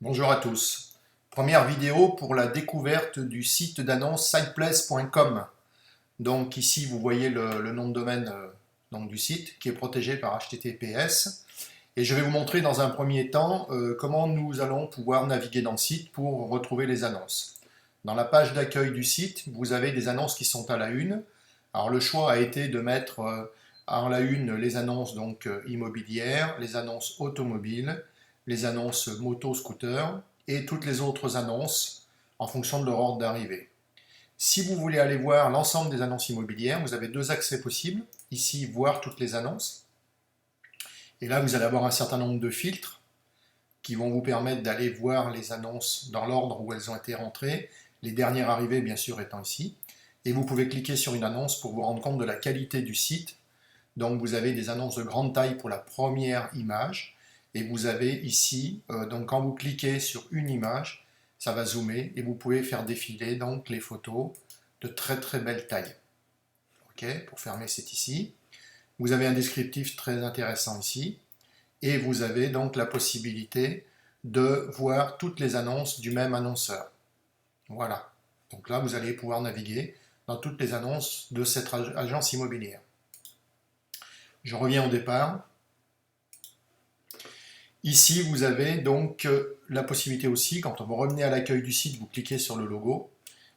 Bonjour à tous. Première vidéo pour la découverte du site d'annonce siteplace.com. Donc ici vous voyez le nom de domaine donc, du site qui est protégé par HTTPS. Et je vais vous montrer dans un premier temps comment nous allons pouvoir naviguer dans le site pour retrouver les annonces. Dans la page d'accueil du site, vous avez des annonces qui sont à la une. Alors le choix a été de mettre en la une les annonces donc immobilières, les annonces automobiles, les annonces moto, scooter et toutes les autres annonces en fonction de leur ordre d'arrivée. Si vous voulez aller voir l'ensemble des annonces immobilières, vous avez deux accès possibles. Ici, voir toutes les annonces. Et là, vous allez avoir un certain nombre de filtres qui vont vous permettre d'aller voir les annonces dans l'ordre où elles ont été rentrées, les dernières arrivées bien sûr étant ici. Et vous pouvez cliquer sur une annonce pour vous rendre compte de la qualité du site. Donc vous avez des annonces de grande taille pour la première image. Et vous avez ici, donc quand vous cliquez sur une image, ça va zoomer et vous pouvez faire défiler donc les photos de très très belle taille. Ok, pour fermer c'est ici. Vous avez un descriptif très intéressant ici. Et vous avez donc la possibilité de voir toutes les annonces du même annonceur. Voilà. Donc là, vous allez pouvoir naviguer dans toutes les annonces de cette agence immobilière. Je reviens au départ. Ici, vous avez donc la possibilité aussi, quand vous revenez à l'accueil du site, vous cliquez sur le logo.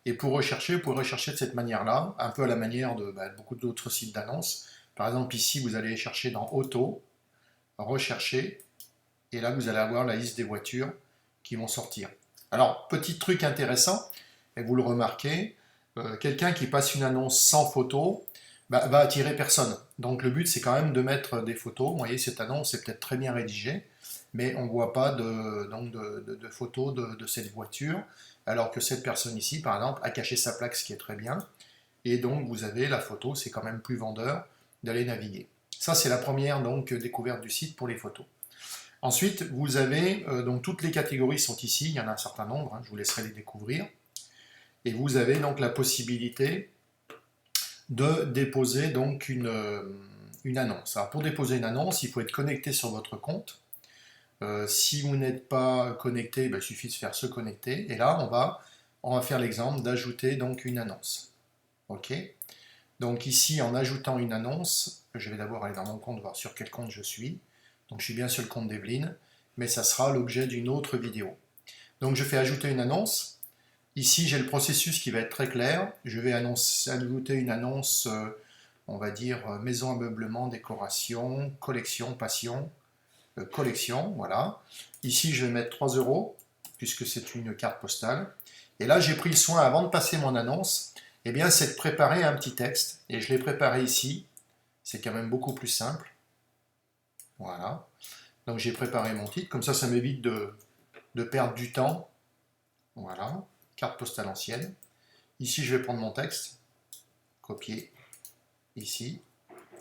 Et pour rechercher, vous pouvez rechercher de cette manière-là, un peu à la manière de beaucoup d'autres sites d'annonces. Par exemple, ici, vous allez chercher dans Auto, rechercher, et là, vous allez avoir la liste des voitures qui vont sortir. Alors, petit truc intéressant, et vous le remarquez, quelqu'un qui passe une annonce sans photo va attirer personne. Donc le but, c'est quand même de mettre des photos. Vous voyez, cette annonce est peut-être très bien rédigée, mais on ne voit pas de photos de cette voiture, alors que cette personne ici, par exemple, a caché sa plaque, ce qui est très bien. Et donc, vous avez la photo, c'est quand même plus vendeur d'aller naviguer. Ça, c'est la première donc, découverte du site pour les photos. Ensuite, vous avez, donc toutes les catégories sont ici, il y en a un certain nombre, hein, je vous laisserai les découvrir. Et vous avez donc la possibilité de déposer donc une annonce. Alors pour déposer une annonce, il faut être connecté sur votre compte. Si vous n'êtes pas connecté, il suffit de faire se connecter. Et là, on va faire l'exemple d'ajouter donc une annonce. Ok. Donc ici, en ajoutant une annonce, je vais d'abord aller dans mon compte, voir sur quel compte je suis. Donc je suis bien sur le compte d'Evelyne, mais ça sera l'objet d'une autre vidéo. Donc je fais ajouter une annonce. Ici, j'ai le processus qui va être très clair. Je vais ajouter une annonce, on va dire maison, ameublement, décoration, collection, passion, collection, voilà. Ici, je vais mettre 3 euros, puisque c'est une carte postale. Et là, j'ai pris le soin, avant de passer mon annonce, eh bien, c'est de préparer un petit texte. Et je l'ai préparé ici. C'est quand même beaucoup plus simple. Voilà. Donc, j'ai préparé mon titre. Comme ça m'évite de perdre du temps. Voilà. Carte postale ancienne. Ici, je vais prendre mon texte. Copier. Ici.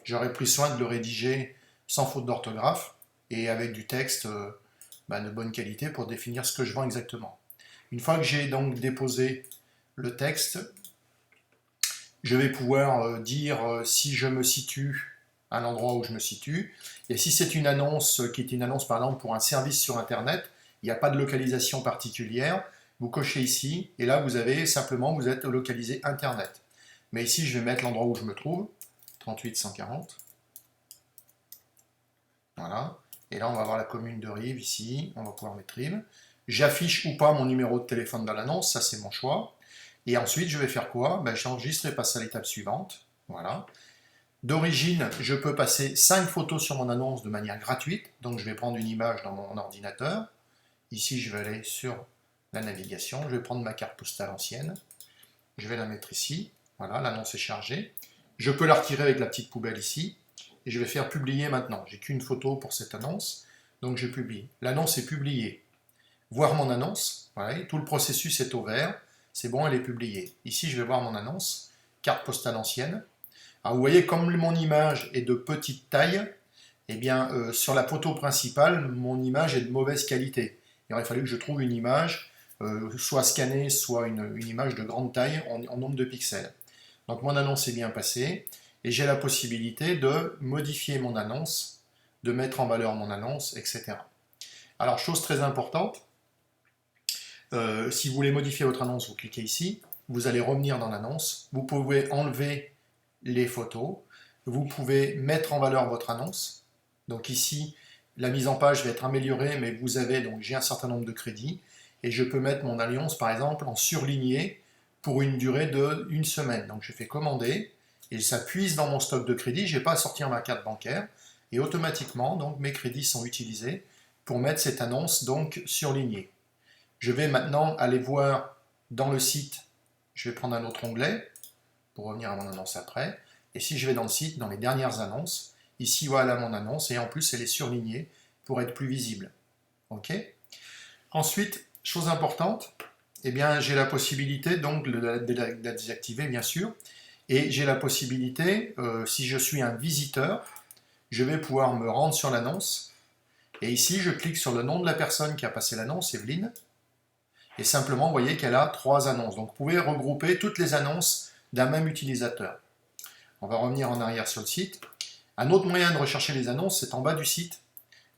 J'aurais pris soin de le rédiger sans faute d'orthographe et avec du texte de bonne qualité pour définir ce que je vends exactement. Une fois que j'ai donc déposé le texte, je vais pouvoir dire si je me situe à l'endroit où je me situe. Et si c'est une annonce qui est une annonce par exemple pour un service sur Internet, il n'y a pas de localisation particulière, vous cochez ici et là vous avez simplement, vous êtes localisé Internet. Mais ici je vais mettre l'endroit où je me trouve, 38 140. Voilà. Et là on va avoir la commune de Rives ici, on va pouvoir mettre Rives. J'affiche ou pas mon numéro de téléphone dans l'annonce, ça c'est mon choix. Et ensuite, je vais faire quoi? J'enregistre et passe à l'étape suivante. Voilà. D'origine, je peux passer 5 photos sur mon annonce de manière gratuite. Donc, je vais prendre une image dans mon ordinateur. Ici, je vais aller sur la navigation. Je vais prendre ma carte postale ancienne. Je vais la mettre ici. Voilà, l'annonce est chargée. Je peux la retirer avec la petite poubelle ici. Et je vais faire publier maintenant. J'ai qu'une photo pour cette annonce. Donc, je publie. L'annonce est publiée. Voir mon annonce. Voilà, tout le processus est au vert. C'est bon, elle est publiée. Ici, je vais voir mon annonce, carte postale ancienne. Alors, vous voyez, comme mon image est de petite taille, eh bien, sur la photo principale, mon image est de mauvaise qualité. Il aurait fallu que je trouve une image, soit scannée, soit une image de grande taille en nombre de pixels. Donc, mon annonce est bien passée, et j'ai la possibilité de modifier mon annonce, de mettre en valeur mon annonce, etc. Alors, chose très importante, Si vous voulez modifier votre annonce, vous cliquez ici, vous allez revenir dans l'annonce, vous pouvez enlever les photos, vous pouvez mettre en valeur votre annonce. Donc ici, la mise en page va être améliorée, mais vous avez, donc j'ai un certain nombre de crédits, et je peux mettre mon annonce par exemple en surligné pour une durée de 1 semaine. Donc je fais commander, et ça puise dans mon stock de crédits, je n'ai pas à sortir ma carte bancaire, et automatiquement, donc mes crédits sont utilisés pour mettre cette annonce donc surlignée. Je vais maintenant aller voir dans le site, je vais prendre un autre onglet pour revenir à mon annonce après. Et si je vais dans le site, dans les dernières annonces, ici voilà mon annonce et en plus elle est surlignée pour être plus visible. Ok. Ensuite, chose importante, eh bien j'ai la possibilité donc de la désactiver bien sûr. Et j'ai la possibilité, si je suis un visiteur, je vais pouvoir me rendre sur l'annonce. Et ici, je clique sur le nom de la personne qui a passé l'annonce, Evelyne. Et simplement, vous voyez qu'elle a 3 annonces. Donc, vous pouvez regrouper toutes les annonces d'un même utilisateur. On va revenir en arrière sur le site. Un autre moyen de rechercher les annonces, c'est en bas du site.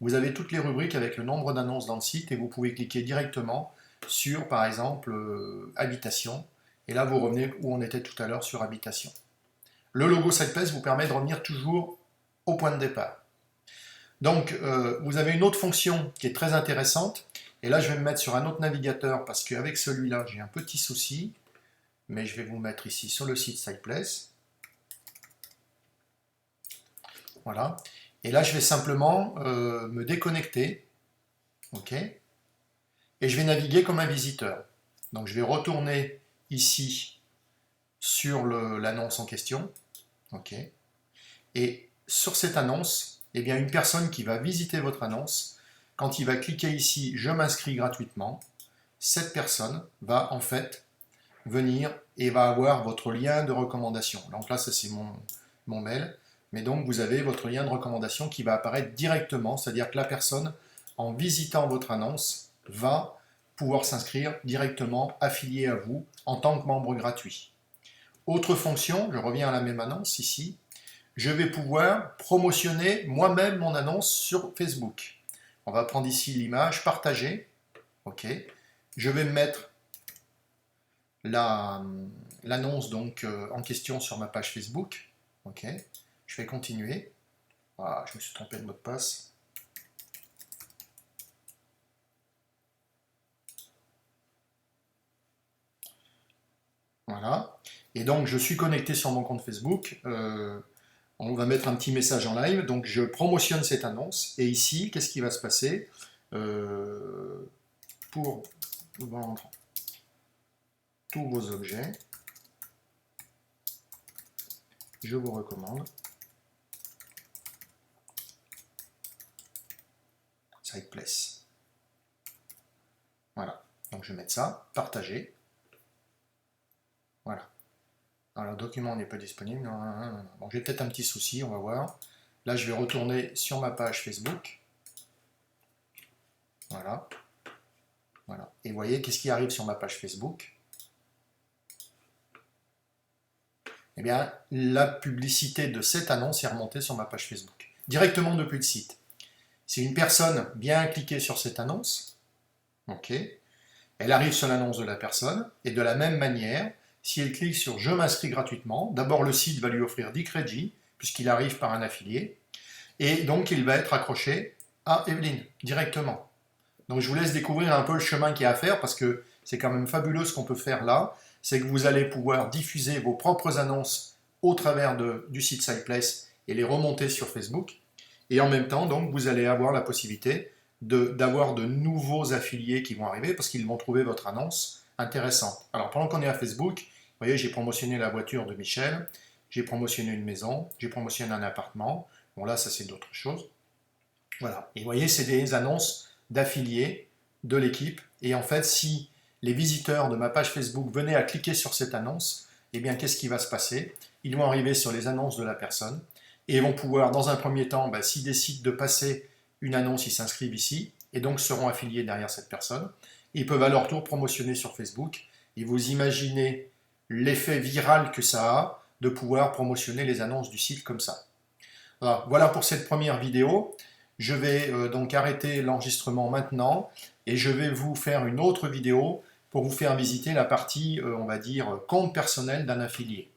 Vous avez toutes les rubriques avec le nombre d'annonces dans le site et vous pouvez cliquer directement sur, par exemple, habitation. Et là, vous revenez où on était tout à l'heure sur habitation. Le logo SitePlace vous permet de revenir toujours au point de départ. Donc, vous avez une autre fonction qui est très intéressante. Et là, je vais me mettre sur un autre navigateur parce qu'avec celui-là, j'ai un petit souci. Mais je vais vous mettre ici sur le site SitePlace. Voilà. Et là, je vais simplement me déconnecter. OK. Et je vais naviguer comme un visiteur. Donc, je vais retourner ici sur l'annonce en question. OK. Et sur cette annonce, eh bien, une personne qui va visiter votre annonce, quand il va cliquer ici « Je m'inscris gratuitement », cette personne va en fait venir et va avoir votre lien de recommandation. Donc là, ça c'est mon mail. Mais donc, vous avez votre lien de recommandation qui va apparaître directement, c'est-à-dire que la personne, en visitant votre annonce, va pouvoir s'inscrire directement affiliée à vous en tant que membre gratuit. Autre fonction, je reviens à la même annonce ici, je vais pouvoir promotionner moi-même mon annonce sur Facebook. On va prendre ici l'image, partager. OK. Je vais mettre l'annonce donc en question sur ma page Facebook. OK. Je vais continuer. Ah, je me suis trompé de mot de passe. Voilà. Et donc, je suis connecté sur mon compte Facebook. On va mettre un petit message en live. Donc, je promotionne cette annonce. Et ici, qu'est-ce qui va se passer pour vendre tous vos objets, je vous recommande SitePlace. Voilà. Donc, je vais mettre ça, partager. Voilà. Alors, le document n'est pas disponible. Non, non, non, non. Bon, j'ai peut-être un petit souci, on va voir. Là, je vais retourner sur ma page Facebook. Voilà. Voilà. Et vous voyez, qu'est-ce qui arrive sur ma page Facebook? Eh bien, la publicité de cette annonce est remontée sur ma page Facebook, directement depuis le site. Si une personne vient cliquer sur cette annonce, ok, elle arrive sur l'annonce de la personne, et de la même manière, si elle clique sur « Je m'inscris gratuitement », d'abord le site va lui offrir 10 crédits, puisqu'il arrive par un affilié, et donc il va être accroché à Evelyne, directement. Donc je vous laisse découvrir un peu le chemin qu'il y a à faire, parce que c'est quand même fabuleux ce qu'on peut faire là, c'est que vous allez pouvoir diffuser vos propres annonces au travers du site SitePlace et les remonter sur Facebook, et en même temps, donc, vous allez avoir la possibilité d'avoir de nouveaux affiliés qui vont arriver, parce qu'ils vont trouver votre annonce intéressante. Alors pendant qu'on est à Facebook, vous voyez, j'ai promotionné la voiture de Michel, j'ai promotionné une maison, j'ai promotionné un appartement. Bon là, ça c'est d'autres choses. Voilà. Et vous voyez, c'est des annonces d'affiliés de l'équipe. Et en fait, si les visiteurs de ma page Facebook venaient à cliquer sur cette annonce, eh bien, qu'est-ce qui va se passer? Ils vont arriver sur les annonces de la personne et vont pouvoir, dans un premier temps, s'ils décident de passer une annonce, ils s'inscrivent ici et donc seront affiliés derrière cette personne. Ils peuvent à leur tour promotionner sur Facebook. Et vous imaginez l'effet viral que ça a de pouvoir promotionner les annonces du site comme ça. Voilà pour cette première vidéo. Je vais donc arrêter l'enregistrement maintenant et je vais vous faire une autre vidéo pour vous faire visiter la partie, on va dire, compte personnel d'un affilié.